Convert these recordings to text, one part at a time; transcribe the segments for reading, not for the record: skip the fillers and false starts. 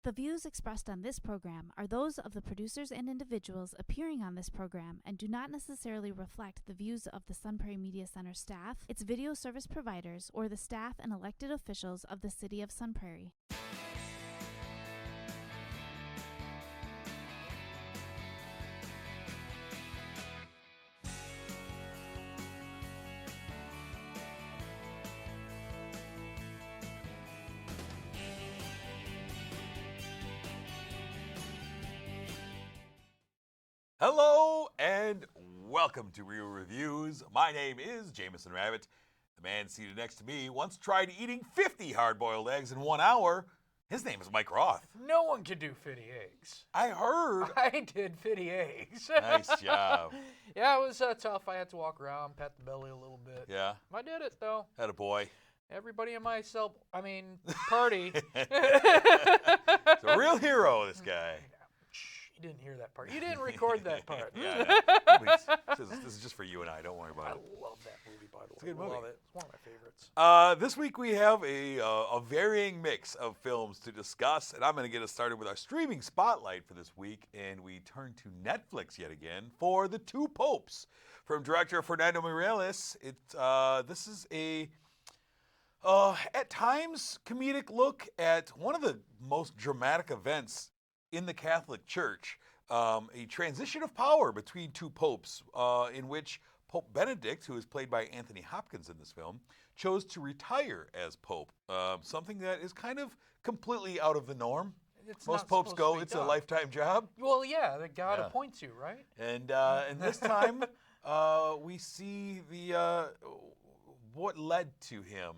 The views expressed on this program are those of the producers and individuals appearing on this program and do not necessarily reflect the views of the Sun Prairie Media Center staff, its video service providers, or the staff and elected officials of the City of Sun Prairie. Hello and welcome to Real Reviews. My name is Jamison Rabbit. The man seated next to me once tried eating 50 hard-boiled eggs in 1 hour. His name is Mike Roth. No one can do 50 eggs. I heard. I did 50 eggs. Nice job. Yeah, it was tough. I had to walk around, pat the belly a little bit. Yeah. I did it, though. Had a boy. Everybody in my party. He's a real hero, this guy. You didn't hear that part. You didn't record that part. Yeah. Please. This is just for you and I. Don't worry about it. I love that movie, by the way. It's a good movie. I love it. It's one of my favorites. This week we have a varying mix of films to discuss, and I'm going to get us started with our streaming spotlight for this week, and we turn to Netflix yet again for The Two Popes from director Fernando Meirelles. This is a at times comedic look at one of the most dramatic events in the Catholic Church, a transition of power between two popes, in which Pope Benedict, who is played by Anthony Hopkins in this film, chose to retire as Pope, something that is kind of completely out of the norm. Most popes go, it's a lifetime job. Well, yeah, that God appoints you, right? And this time, we see what led to him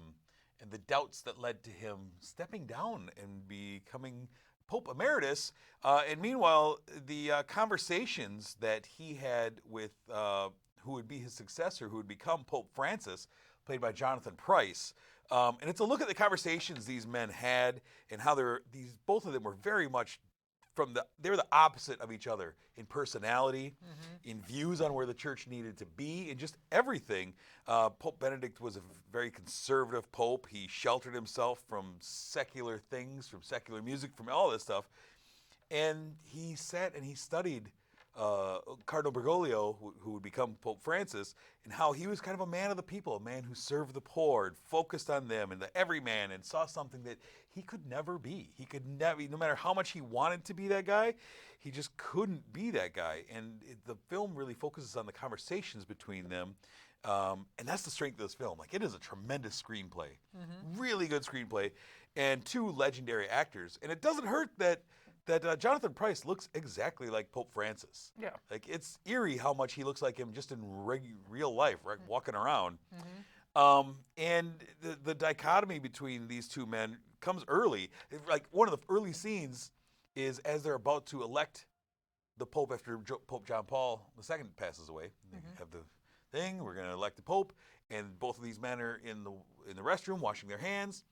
and the doubts that led to him stepping down and becoming Pope Emeritus, and meanwhile, the conversations that he had with who would be his successor, who would become Pope Francis, played by Jonathan Pryce. And it's a look at the conversations these men had and how both of them were very much they're the opposite of each other in personality, in views on where the church needed to be, and just everything. Pope Benedict was a very conservative pope. He sheltered himself from secular things, from secular music, from all this stuff. And he sat and he studied Cardinal Bergoglio, who would become Pope Francis, and how he was kind of a man of the people, a man who served the poor and focused on them and the everyman, and saw something that he could never be. He could never, no matter how much he wanted to be that guy, he just couldn't be that guy. And the film really focuses on the conversations between them, and that's the strength of this film. Like, it is a tremendous screenplay, really good screenplay, and two legendary actors. And it doesn't hurt that Jonathan Pryce looks exactly like Pope Francis. Yeah. Like, it's eerie how much he looks like him just in real life, right, walking around. And the dichotomy between these two men comes early. Like, one of the early scenes is as they're about to elect the Pope after Pope John Paul II passes away. They have the thing, we're going to elect the Pope, and both of these men are in the restroom washing their hands,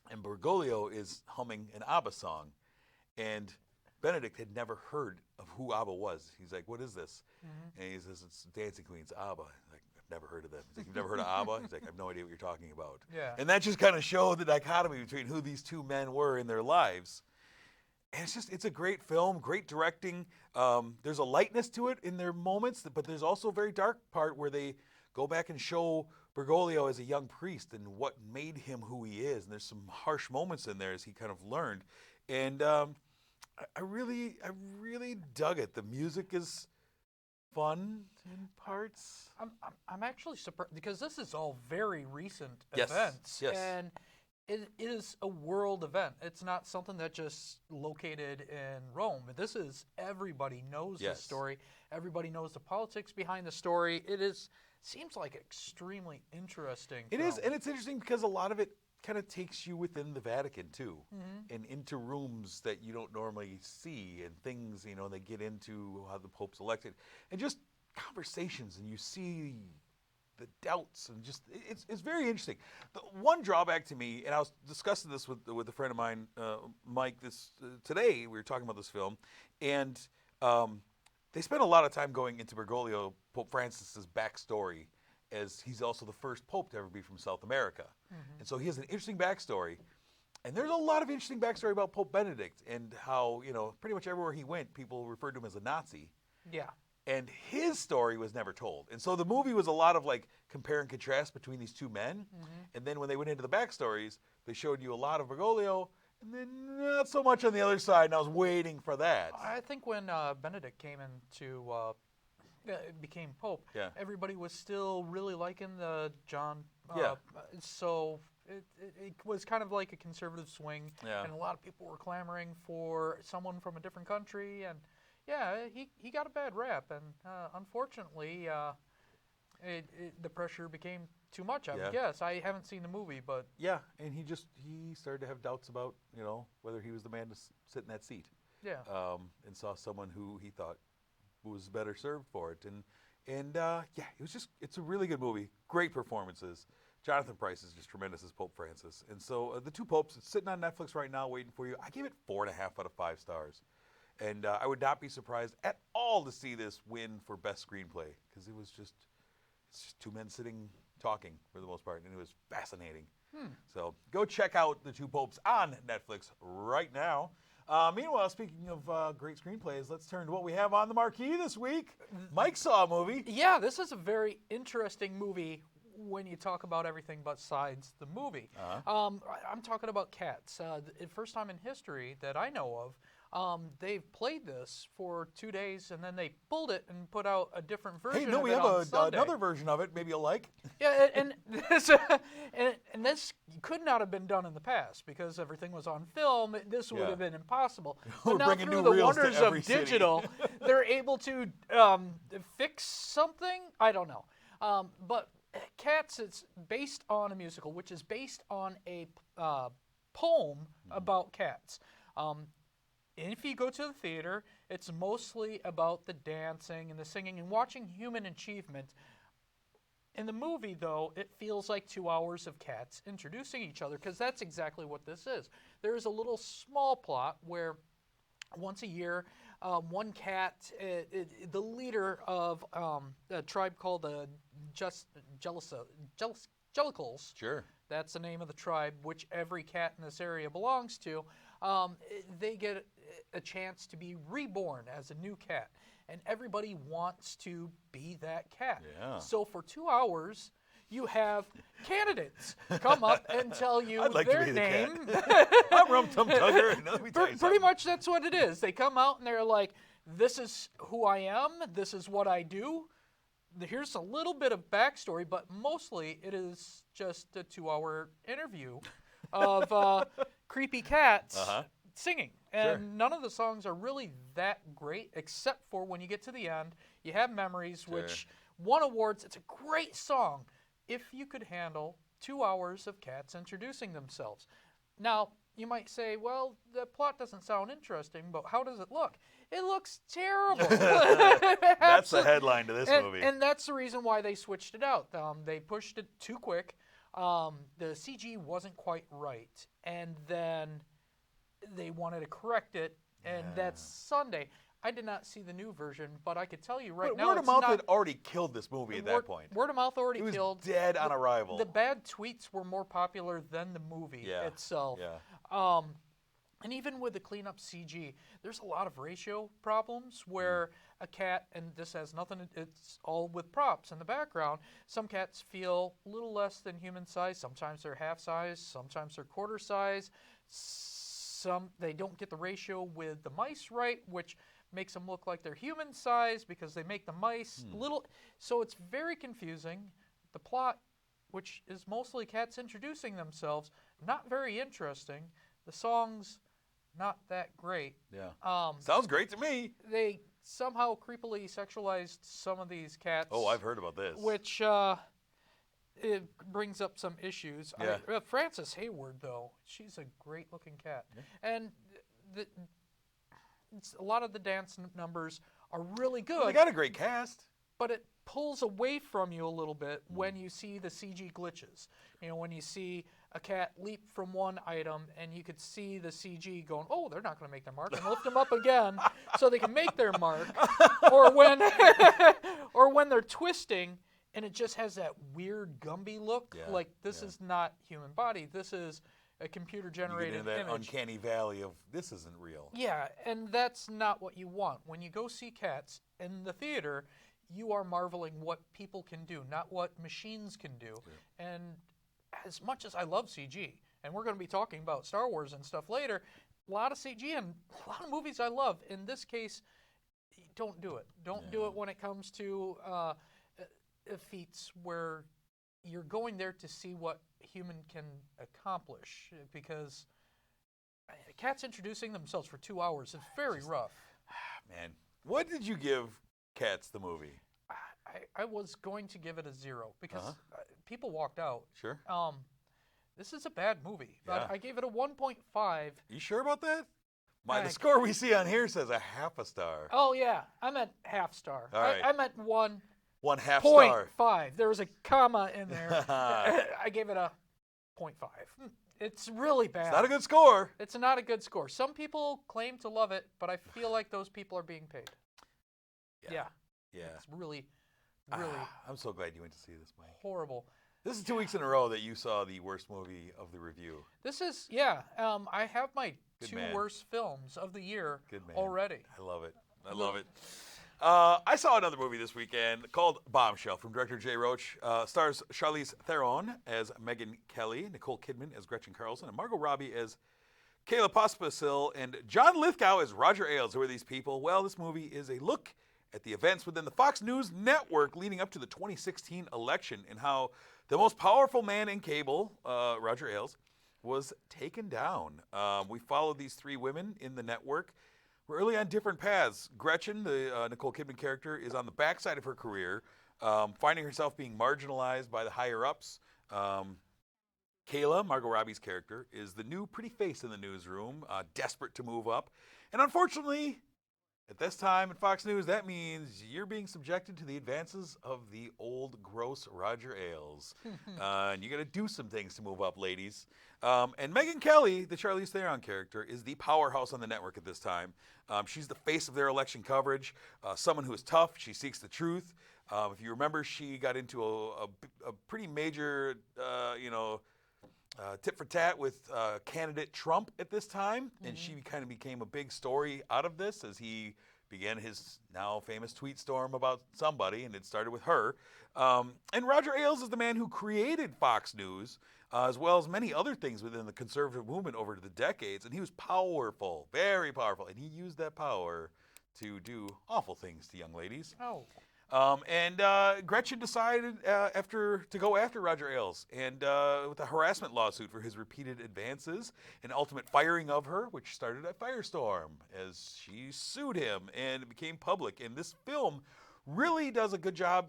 and Bergoglio is humming an ABBA song. And Benedict had never heard of who ABBA was. He's like, "What is this?" And he says, "It's Dancing Queen's ABBA." He's like, "I've never heard of them." He's like, "You've never heard of ABBA?" He's like, "I have no idea what you're talking about." Yeah. And that just kind of showed the dichotomy between who these two men were in their lives. And it's a great film, great directing. There's a lightness to it in their moments, but there's also a very dark part where they go back and show Bergoglio as a young priest and what made him who he is. And there's some harsh moments in there as he kind of learned. And I really dug it. The music is fun in parts. I'm actually surprised because this is all very recent Yes, events, yes. and it is a world event. It's not something that just located in Rome. This is everybody knows Yes. the story. Everybody knows the politics behind the story. Seems like extremely interesting. It is, and it's interesting because a lot of it kind of takes you within the Vatican too, and into rooms that you don't normally see, and things, they get into how the Pope's elected, and just conversations, and you see the doubts, and just it's very interesting. The one drawback to me, and I was discussing this with a friend of mine, Mike, today. We were talking about this film, and they spent a lot of time going into Bergoglio, Pope Francis's backstory, as he's also the first pope to ever be from South America. And so he has an interesting backstory. And there's a lot of interesting backstory about Pope Benedict and how, pretty much everywhere he went, people referred to him as a Nazi. Yeah. And his story was never told. And so the movie was a lot of like compare and contrast between these two men. And then when they went into the backstories, they showed you a lot of Bergoglio and then not so much on the other side. And I was waiting for that. I think when Benedict came into became Pope, everybody was still really liking the John. So it was kind of like a conservative swing, and a lot of people were clamoring for someone from a different country, and he got a bad rap, and unfortunately, the pressure became too much. I would guess. I haven't seen the movie, but and he started to have doubts about whether he was the man to sit in that seat. And saw someone who he thought was better served for it, and it's a really good movie. Great performances. Jonathan Pryce is just tremendous as Pope Francis, and so the two popes, it's sitting on Netflix right now waiting for you. I gave it 4.5 out of 5 stars, and I would not be surprised at all to see this win for best screenplay, because it's just two men sitting talking for the most part, and it was fascinating. So go check out The Two Popes on Netflix right now. Meanwhile, speaking of great screenplays, let's turn to what we have on the marquee this week. Mike saw a movie. Yeah, this is a very interesting movie when you talk about everything besides the movie. I'm talking about Cats. The first time in history that I know of, they've played this for 2 days, and then they pulled it and put out a different version of it on we have Sunday. another version of it. Maybe you'll like. Yeah, and this could not have been done in the past because everything was on film. This would have been impossible. But now through the wonders of digital, they're able to fix something. I don't know. But Cats, it's based on a musical, which is based on a poem about cats. If you go to the theater, it's mostly about the dancing and the singing and watching human achievement. In the movie, though, it feels like 2 hours of cats introducing each other, because that's exactly what this is. There is a little small plot where once a year, one cat, the leader of a tribe called the Jellicles. Sure. That's the name of the tribe, which every cat in this area belongs to. They get a chance to be reborn as a new cat, and everybody wants to be that cat. Yeah. So for 2 hours, you have candidates come up and tell you I'd like their to be the name. cat. I'm Rum Tum Tugger. Let me tell you Pretty much that's what it is. They come out and they're like, this is who I am, this is what I do. Here's a little bit of backstory, but mostly it is just a 2-hour interview of creepy cats singing. And none of the songs are really that great, except for when you get to the end, you have Memories, which won awards. It's a great song if you could handle 2 hours of cats introducing themselves. Now, you might say, well, the plot doesn't sound interesting, but how does it look? It looks terrible. That's the headline to this movie. And that's the reason why they switched it out. They pushed it too quick. The CG wasn't quite right. And then they wanted to correct it, and that's Sunday. I did not see the new version, but I could tell you right now word of mouth had already killed this movie at that point. Word of mouth already killed. It was dead on arrival. The bad tweets were more popular than the movie itself. Yeah. And even with the cleanup CG, there's a lot of ratio problems where a cat, and this has nothing, it's all with props in the background, some cats feel a little less than human size. Sometimes they're half size, sometimes they're quarter size. They don't get the ratio with the mice right, which makes them look like they're human size because they make the mice little. So it's very confusing. The plot, which is mostly cats introducing themselves, not very interesting. The songs, not that great. Yeah. Sounds great to me. They somehow creepily sexualized some of these cats. Oh, I've heard about this. Which it brings up some issues. Yeah. Frances Hayward, though, she's a great-looking cat. Yeah. And a lot of the dance numbers are really good. Well, they got a great cast. But it pulls away from you a little bit when you see the CG glitches. You know, when you see a cat leap from one item and you could see the CG going, oh, they're not going to make their mark, and lift them up again so they can make their mark. Or when they're twisting and it just has that weird Gumby look, like this is not human body. This is a computer-generated you get into that image. uncanny valley of this isn't real. Yeah, and that's not what you want. When you go see Cats in the theater, you are marveling what people can do, not what machines can do. Yeah. And as much as I love CG, and we're going to be talking about Star Wars and stuff later, a lot of CG and a lot of movies I love. In this case, don't do it. Don't do it when it comes to feats where you're going there to see what human can accomplish, because Cats introducing themselves for 2 hours is very rough. Man, what did you give Cats the movie? I was going to give it a 0 because people walked out. Sure. This is a bad movie. Yeah. I gave it a 1.5. You sure about that? The score we see on here says a half a star. Oh, yeah. I meant half star. All right. I meant 1 half star. 0.5. There was a comma in there. I gave it a 0.5. It's really bad. It's not a good score. It's not a good score. Some people claim to love it, but I feel like those people are being paid. Yeah. It's really, really I'm so glad you went to see this, Mike. horrible. This is 2 weeks in a row that you saw the worst movie of the review. This is, I have my Good two man. worst films of the year Good man. already. I love it. I love it. I saw another movie this weekend called Bombshell from director Jay Roach. Stars Charlize Theron as Megyn Kelly, Nicole Kidman as Gretchen Carlson, and Margot Robbie as Kayla Pospisil, and John Lithgow as Roger Ailes. Who are these people? Well, this movie is a look at the events within the Fox News network leading up to the 2016 election and how the most powerful man in cable, Roger Ailes, was taken down. We followed these three women in the network. We're early on different paths. Gretchen, the Nicole Kidman character, is on the backside of her career, finding herself being marginalized by the higher-ups. Kayla, Margot Robbie's character, is the new pretty face in the newsroom, desperate to move up. And unfortunately, at this time in Fox News, that means you're being subjected to the advances of the old, gross Roger Ailes. And you got to do some things to move up, ladies. And Megyn Kelly, the Charlize Theron character, is the powerhouse on the network at this time. She's the face of their election coverage, someone who is tough. She seeks the truth. If you remember, she got into a pretty major, tit for tat with candidate Trump at this time, and she kind of became a big story out of this as he began his now famous tweet storm about somebody, and it started with her. And Roger Ailes is the man who created Fox News, as well as many other things within the conservative movement over the decades, and he was powerful, very powerful, and he used that power to do awful things to young ladies. Oh. And Gretchen decided to go after Roger Ailes and with a harassment lawsuit for his repeated advances and ultimate firing of her, which started a firestorm as she sued him and it became public. And this film really does a good job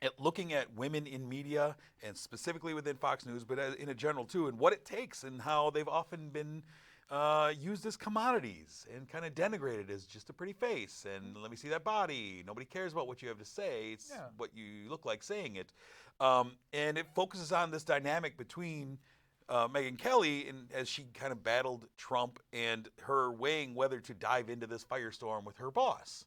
at looking at women in media and specifically within Fox News, but in a general too, and what it takes and how they've often been used as commodities and kind of denigrated as just a pretty face and let me see that body. Nobody cares about what you have to say. It's what you look like saying it. And it focuses on this dynamic between Megyn Kelly and as she kind of battled Trump and her weighing whether to dive into this firestorm with her boss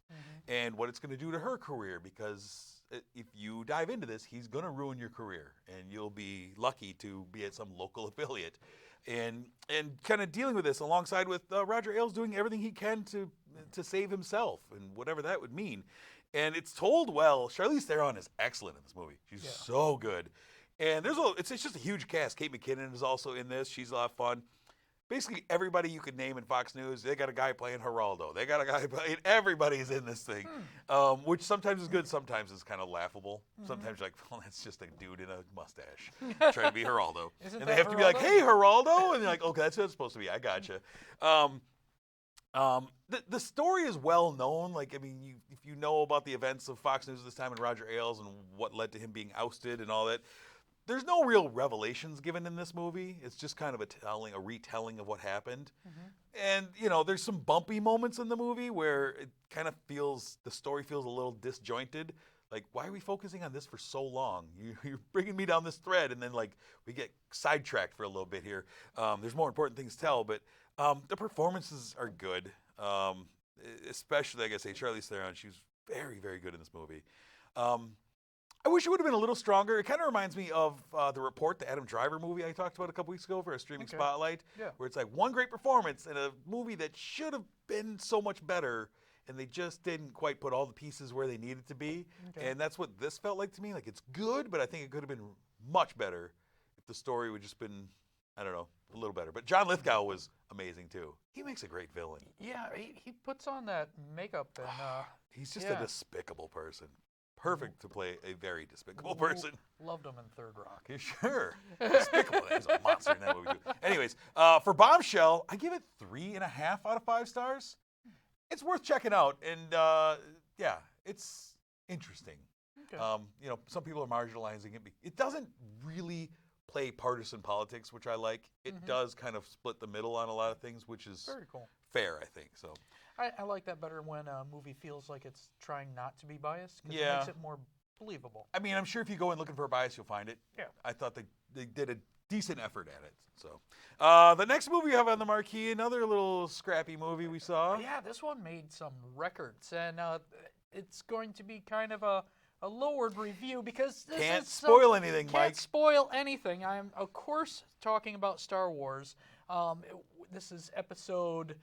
and what it's going to do to her career, because if you dive into this, he's going to ruin your career and you'll be lucky to be at some local affiliate. And kind of dealing with this alongside with Roger Ailes doing everything he can to save himself and whatever that would mean. And it's told well. Charlize Theron is excellent in this movie. She's so good. And it's just a huge cast. Kate McKinnon is also in this. She's a lot of fun. Basically, everybody you could name in Fox News, they got a guy playing Geraldo. They got a guy playing, everybody's in this thing, which sometimes is good, sometimes is kind of laughable. Sometimes you're like, well, that's just a dude in a mustache trying to be Geraldo. Isn't and that they have to be like, hey, Geraldo. And you're like, okay, that's what it's supposed to be. I gotcha. The story is well known. Like, I mean, if you know about the events of Fox News at this time and Roger Ailes and what led to him being ousted and all that, there's no real revelations given in this movie. It's just kind of a retelling of what happened. And, there's some bumpy moments in the movie where it kind of the story feels a little disjointed. Like, why are we focusing on this for so long? You're bringing me down this thread, and then, we get sidetracked for a little bit here. There's more important things to tell, but the performances are good. Especially, like I say, Charlize Theron, she was very, very good in this movie. I wish it would have been a little stronger. It kind of reminds me of The Report, the Adam Driver movie I talked about a couple weeks ago for a streaming spotlight, where it's like one great performance in a movie that should have been so much better, and they just didn't quite put all the pieces where they needed to be. And that's what this felt like to me. Like, it's good, but I think it could have been much better if the story would just been, I don't know, a little better. But John Lithgow was amazing, too. He makes a great villain. Yeah, he puts on that makeup and... He's just a despicable person. Perfect to play a very despicable person. Loved him in Third Rock. Yeah, sure. Despicable. He's a monster in that movie, too. Anyways, for Bombshell, I give it 3.5 out of 5 stars. It's worth checking out, and it's interesting. Some people are marginalizing it. It doesn't really play partisan politics, which I like. It does kind of split the middle on a lot of things, which is very cool. Fair, I think. So I like that better when a movie feels like it's trying not to be biased, because it makes it more believable. I mean, I'm sure if you go in looking for a bias, you'll find it. Yeah. I thought they did a decent effort at it. So the next movie we have on the marquee, another little scrappy movie we saw. Yeah, this one made some records, and it's going to be kind of a lowered review because this can't spoil anything, Mike. Can't spoil anything. I'm of course talking about Star Wars. This is episode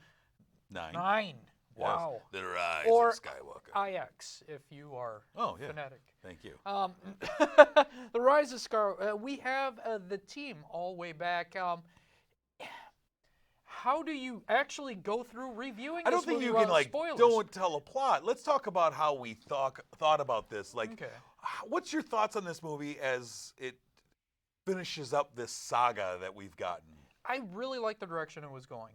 9. Yes. Wow. The Rise or of Skywalker. IX, if you are fanatic. Thank you. The Rise of Skywalker. We have the team all the way back. How do you actually go through reviewing this? I don't think you can don't tell a plot. Let's talk about how we thought about this. What's your thoughts on this movie as it finishes up this saga that we've gotten? I really like the direction it was going.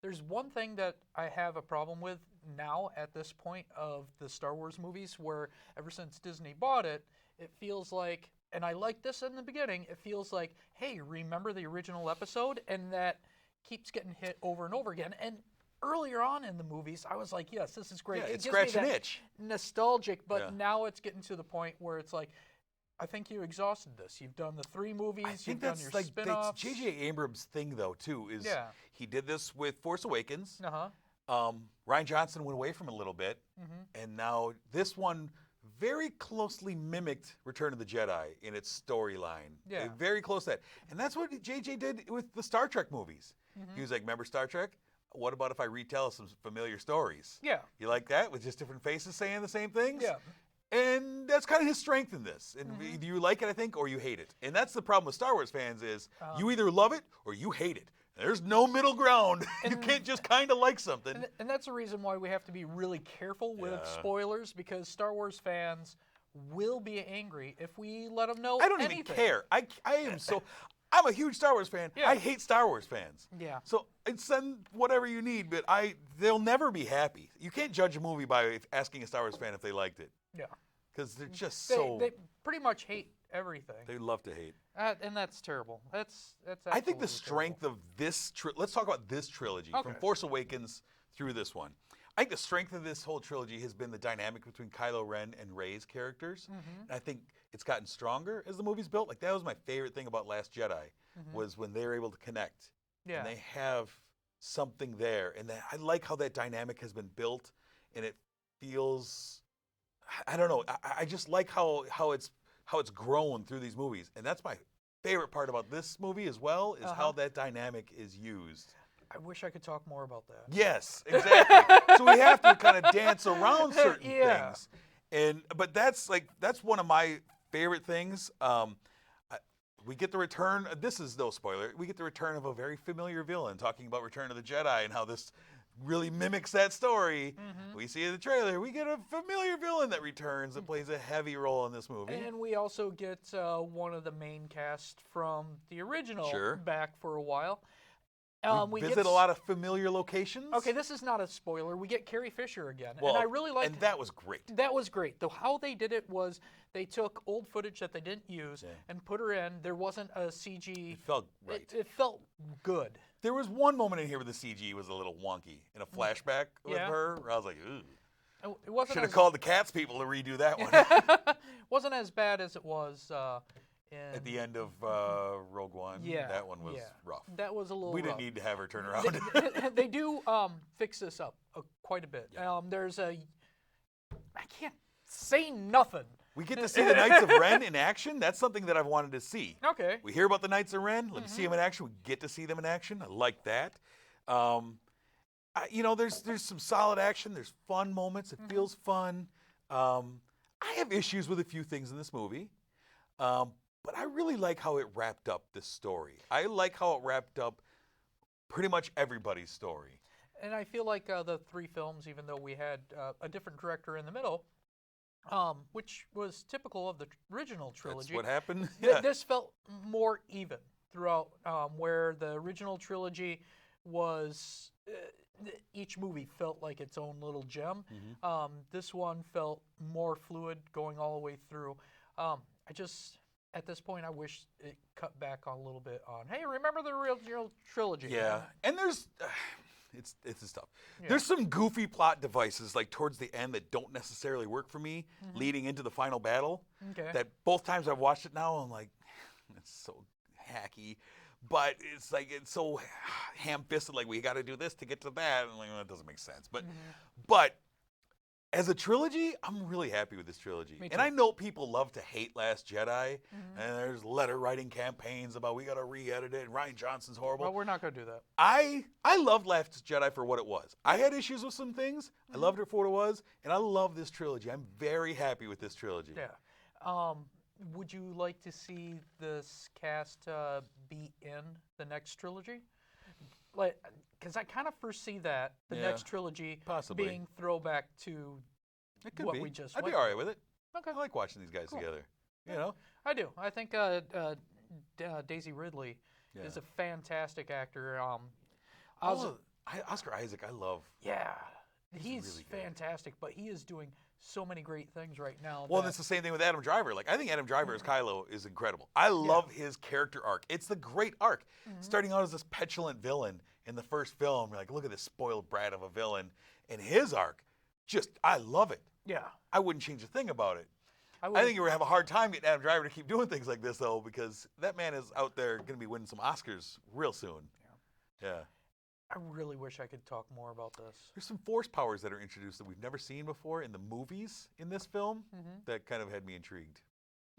There's one thing that I have a problem with now at this point of the Star Wars movies, where ever since Disney bought it, it feels like, and I like this in the beginning, it feels like, hey, remember the original episode? And that keeps getting hit over and over again. And earlier on in the movies, I was like, yes, this is great. Yeah, it scratched gives me an that itch. Nostalgic, but now it's getting to the point where it's like, I think you exhausted this. You've done the 3 movies. I think you've that's done your spin-offs. J.J. Abrams' thing, though, too, is he did this with Force Awakens. Rian Johnson went away from it a little bit, and now this one very closely mimicked Return of the Jedi in its storyline. Yeah. Very close to that. And that's what J.J. did with the Star Trek movies. He was like, remember Star Trek? What about if I retell some familiar stories? Yeah. You like that? With just different faces saying the same things? Yeah. And that's kind of his strength in this. And either you like it, I think, or you hate it. And that's the problem with Star Wars fans is you either love it or you hate it. There's no middle ground. You can't just kind of like something. And that's the reason why we have to be really careful with spoilers, because Star Wars fans will be angry if we let them know I don't anything. even care. I'm a huge Star Wars fan. Yeah. I hate Star Wars fans. Yeah. So send whatever you need, but they'll never be happy. You can't judge a movie by asking a Star Wars fan if they liked it. Yeah. Because they're just They pretty much hate everything. They love to hate. And that's terrible. That's I think the strength of this... let's talk about this trilogy, from Force Awakens through this one. I think the strength of this whole trilogy has been the dynamic between Kylo Ren and Rey's characters. And I think it's gotten stronger as the movie's built. Like, that was my favorite thing about Last Jedi, was when they were able to connect. Yeah. And they have something there. And I like how that dynamic has been built, and it feels... I don't know. I just like how it's grown through these movies. And that's my favorite part about this movie as well, is how that dynamic is used. I wish I could talk more about that. Yes, exactly. So we have to kind of dance around certain things. But that's one of my favorite things. We get the return. This is no spoiler. We get the return of a very familiar villain, talking about Return of the Jedi and how this really mimics that story. We see in the trailer, we get a familiar villain that returns that plays a heavy role in this movie. And we also get one of the main cast from the original back for a while. We visit a lot of familiar locations. Okay, this is not a spoiler. We get Carrie Fisher again, well, and I really liked. And that was great. That was great. Though how they did it was they took old footage that they didn't use and put her in. There wasn't a CG. It felt right. It felt good. There was one moment in here where the CG was a little wonky in a flashback with her, where I was like, ooh. It wasn't. Should have called the Cats people to redo that one. Wasn't as bad as it was. At the end of Rogue One, that one was rough. That was a little We didn't rough. need to have her turn around. They do fix this up quite a bit. Yeah. I can't say nothing We get to see the Knights of Ren in action. That's something that I've wanted to see. Okay. We hear about the Knights of Ren. Let me see them in action. We get to see them in action. I like that. There's some solid action. There's fun moments. It feels fun. I have issues with a few things in this movie. But I really like how it wrapped up this story. I like how it wrapped up pretty much everybody's story. And I feel like the 3 films, even though we had a different director in the middle, which was typical of the original trilogy. That's what happened. Yeah. This felt more even throughout, where the original trilogy was, each movie felt like its own little gem. This one felt more fluid going all the way through. At this point, I wish it cut back on a little bit on, hey, remember the original trilogy? Yeah, and there's, it's stuff. Yeah. There's some goofy plot devices, like towards the end, that don't necessarily work for me, leading into the final battle. Okay. That both times I've watched it now, I'm like, it's so hacky. But it's like, it's so ham-fisted, like, we got to do this to get to that. And like, well, that doesn't make sense. But as a trilogy, I'm really happy with this trilogy. Me too. And I know people love to hate Last Jedi, and there's letter-writing campaigns about we got to re-edit it, and Rian Johnson's horrible. Well, we're not going to do that. I loved Last Jedi for what it was. I had issues with some things. I loved it for what it was, and I love this trilogy. I'm very happy with this trilogy. Yeah. Would you like to see this cast be in the next trilogy? Like, because I kind of foresee that the next trilogy possibly being throwback to what we just I'd went be all right with it. Okay. I like watching these guys together. You know? I do. I think Daisy Ridley is a fantastic actor. Oscar Isaac, I love. Yeah. He's He's really fantastic, but he is doing so many great things right now. Well, it's the same thing with Adam Driver. Like, I think Adam Driver as Kylo is incredible. I love his character arc. It's the great arc. Starting out as this petulant villain in the first film, like, look at this spoiled brat of a villain. And his arc, I love it. Yeah. I wouldn't change a thing about it. I think you're going to have a hard time getting Adam Driver to keep doing things like this, though, because that man is out there going to be winning some Oscars real soon. Yeah. I really wish I could talk more about this. There's some force powers that are introduced that we've never seen before in the movies in this film that kind of had me intrigued.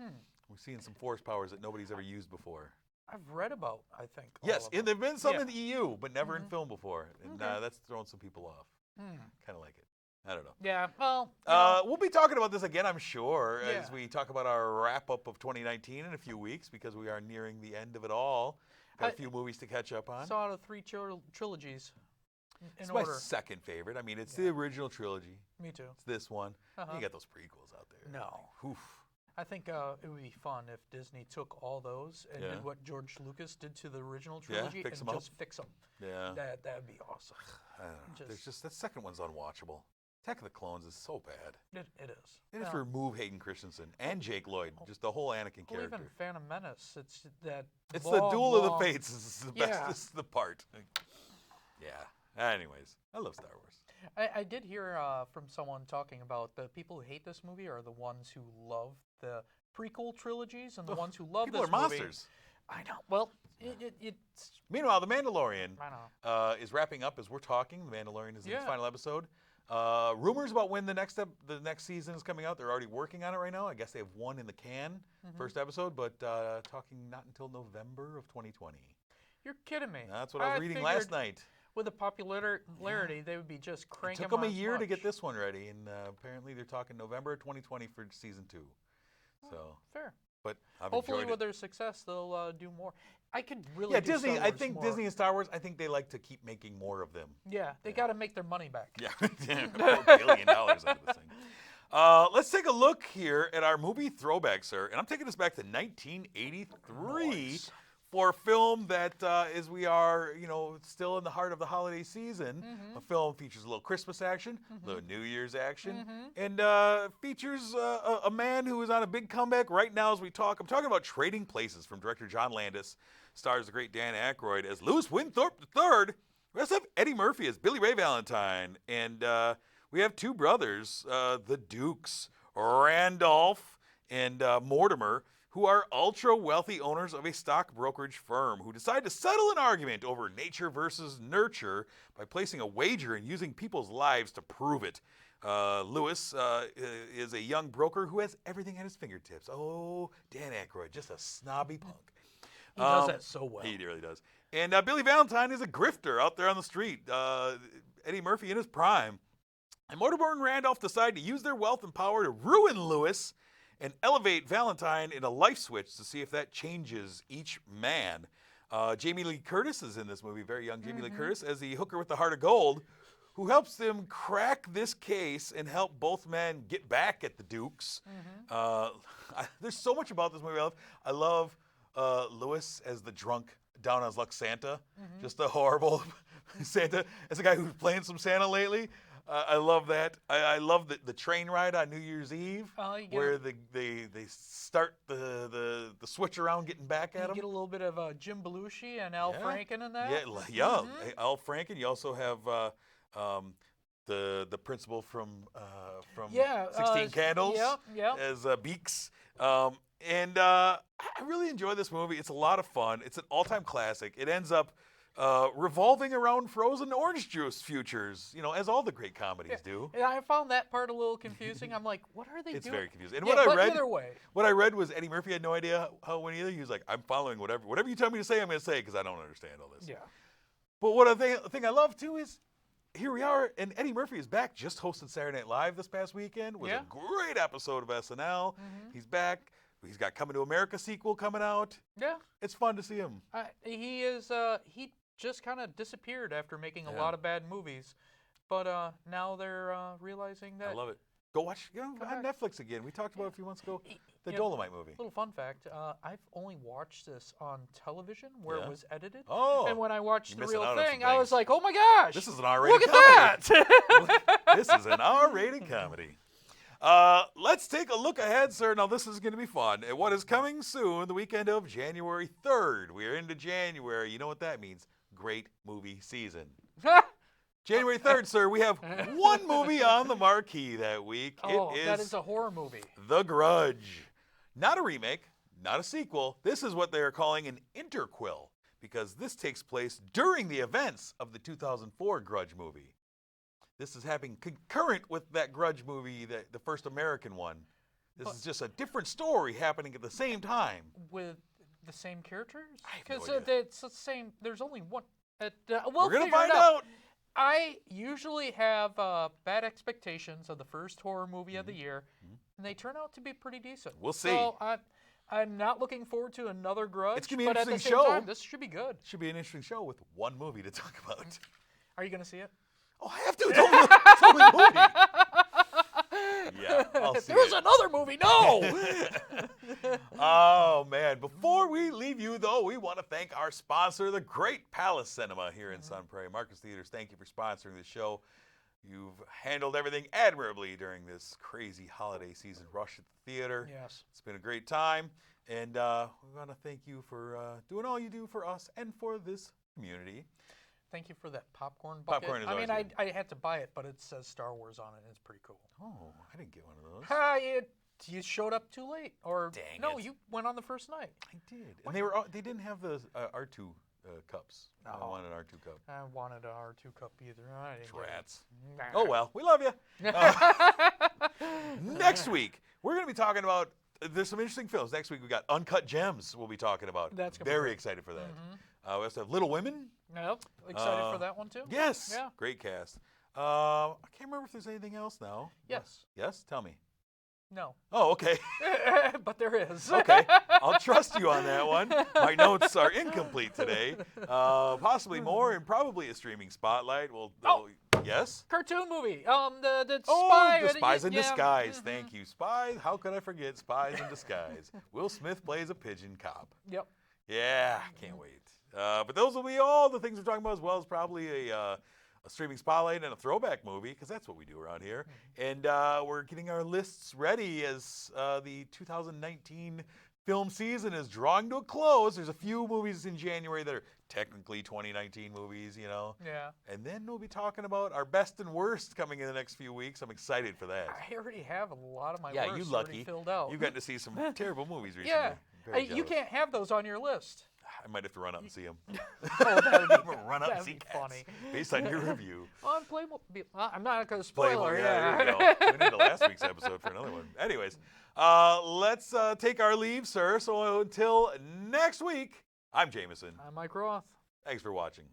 We're seeing some force powers that nobody's ever used before. I've read about, I think. Yes, and there have been some in the EU, but never in film before. And that's throwing some people off. Kind of like it. I don't know. Yeah, well. We'll be talking about this again, I'm sure, as we talk about our wrap-up of 2019 in a few weeks, because we are nearing the end of it all. Got a few movies to catch up on. Saw out of 3 trilogies It's my second favorite. I mean, it's the original trilogy. Me too. It's this one. You got those prequels out there. No. Oof. I think it would be fun if Disney took all those and did what George Lucas did to the original trilogy fix and them just fix them. Yeah. That would be awesome. I don't know. There's just that second one's unwatchable. Attack of the Clones is so bad. It is. They just remove Hayden Christensen and Jake Lloyd, just the whole Anakin character. Even Phantom Menace, it's that. It's the duel of the fates. This is the best. This is the part. Yeah. Anyways, I love Star Wars. I did hear from someone talking about the people who hate this movie are the ones who love the prequel trilogies, and the ones who love people this are movie. monsters. I know. Well, it's. Meanwhile, The Mandalorian I know. is wrapping up as we're talking. The Mandalorian is in its final episode. Rumors about when the next season is coming out. They're already working on it right now. I guess they have one in the can, first episode, but talking not until November of 2020. You're kidding me. That's what I was reading last night. With the popularity, they would be just cranking. It took them a year to get this one ready, and apparently they're talking November 2020 for season 2. So fair. But I've hopefully enjoyed with it. their success, they'll do more. I could really. Do Disney. Star I Wars think more. Disney and Star Wars. I think they like to keep making more of them. Yeah, they got to make their money back. Yeah, $4 billion into this thing. Let's take a look here at our movie throwback, sir. And I'm taking us back to 1983 for a film that, as we are, still in the heart of the holiday season, a film features a little Christmas action, a little New Year's action, and features a man who is on a big comeback right now as we talk. I'm talking about Trading Places from director John Landis. Stars the great Dan Aykroyd as Louis Winthorpe III. We also have Eddie Murphy as Billy Ray Valentine. And we have 2 brothers, the Dukes, Randolph and Mortimer, who are ultra-wealthy owners of a stock brokerage firm who decide to settle an argument over nature versus nurture by placing a wager and using people's lives to prove it. Lewis is a young broker who has everything at his fingertips. Oh, Dan Aykroyd, just a snobby punk. He does that so well. He really does. And Billy Valentine is a grifter out there on the street. Eddie Murphy in his prime. And Mortimer and Randolph decide to use their wealth and power to ruin Lewis and elevate Valentine in a life switch to see if that changes each man. Jamie Lee Curtis is in this movie, very young Jamie Lee Curtis, as the hooker with the heart of gold, who helps them crack this case and help both men get back at the Dukes. There's so much about this movie I love. Lewis as the drunk, down on his luck Santa, just a horrible Santa. As a guy who's playing some Santa lately, I love that. I love the train ride on New Year's Eve, where they start the switch around getting back at him. You get a little bit of Jim Belushi and Al Franken in that. Yeah, Al Franken. You also have the principal from 16 Candles as Beeks. And I really enjoy this movie. It's a lot of fun. It's an all-time classic. It ends up revolving around frozen orange juice futures, as all the great comedies do. And I found that part a little confusing. I'm like, what are they doing? It's very confusing. And what I read was Eddie Murphy had no idea how it went either. He was like, I'm following whatever you tell me to say, I'm going to say, because I don't understand all this. Yeah. But what thing I love, too, is here we are, and Eddie Murphy is back, just hosted Saturday Night Live this past weekend. It was a great episode of SNL. He's back. He's got Coming to America sequel coming out. Yeah. It's fun to see him. He just kind of disappeared after making a lot of bad movies. But now they're realizing that. I love it. Go watch on Netflix again. We talked about it a few months ago. The Dolomite movie. Little fun fact, I've only watched this on television where it was edited. Oh. And when I watched the real thing, thing, I was like, oh my gosh. This is an R-rated comedy. Look at that. This is an R-rated comedy. Let's take a look ahead, sir. Now, this is going to be fun. And what is coming soon, the weekend of January 3rd. We are into January. You know what that means. Great movie season. January 3rd, sir, we have one movie on the marquee that week. That is a horror movie. The Grudge. Not a remake, not a sequel. This is what they are calling an interquel, because this takes place during the events of the 2004 Grudge movie. This is happening concurrent with that Grudge movie, the first American one. This is just a different story happening at the same time. With the same characters? Because it's the same. There's only one. We're going to find out. I usually have bad expectations of the first horror movie of the year, and they turn out to be pretty decent. We'll see. So I'm not looking forward to another Grudge. It's going to be an but interesting at the same show. time, this should be good. Should be an interesting show with one movie to talk about. Are you going to see it? Oh, I have to. It's only a movie. Yeah, I'll see There's another movie. No. Oh, man. Before we leave you, though, we want to thank our sponsor, the Great Palace Cinema here in Sun Prairie. Marcus Theaters, thank you for sponsoring the show. You've handled everything admirably during this crazy holiday season rush at the theater. Yes. It's been a great time. And we want to thank you for doing all you do for us and for this community. Thank you for that popcorn bucket. Popcorn is I mean, always I had to buy it, but it says Star Wars on it, and it's pretty cool. Oh, I didn't get one of those. You showed up too late, or Dang it. You went on the first night. I did, and they didn't have the R2 cups. No. I wanted an R2 cup. I wanted an R2 cup either. I didn't get it. Rats. Oh well, we love you. Next week we're going to be talking about. There's some interesting films. Next week we got Uncut Gems. We'll be talking about. That's gonna be very great. excited for that. We also have Little Women. Yep. Excited for that one too. Yes. Yeah. Great cast. I can't remember if there's anything else now. Yes. Yes. Tell me. No. Oh, okay. But there is. Okay. I'll trust you on that one. My notes are incomplete today. Possibly more, and probably a streaming spotlight. Yes. Cartoon movie. The Spy. The Spies in Disguise. Thank you. Spies. How could I forget Spies in Disguise? Will Smith plays a pigeon cop. Yep. Yeah. Can't wait. But those will be all the things we're talking about, as well as probably a streaming spotlight and a throwback movie, because that's what we do around here. And we're getting our lists ready as the 2019 film season is drawing to a close. There's a few movies in January that are technically 2019 movies, you know. Yeah. And then we'll be talking about our best and worst coming in the next few weeks. I'm excited for that. I already have a lot of my Yeah, worst you lucky. already filled out. You got to see some terrible movies recently. Yeah. Very You can't have those on your list. I might have to run out and see them. Oh, that would be, Run out and that'd see be Cats, funny. based on your review. On Playmobil. I'm not going to spoil Playboy, her. yeah, there you go. Tune into last week's episode for another one. Anyways, let's take our leave, sir. So until next week, I'm Jamison. I'm Mike Roth. Thanks for watching.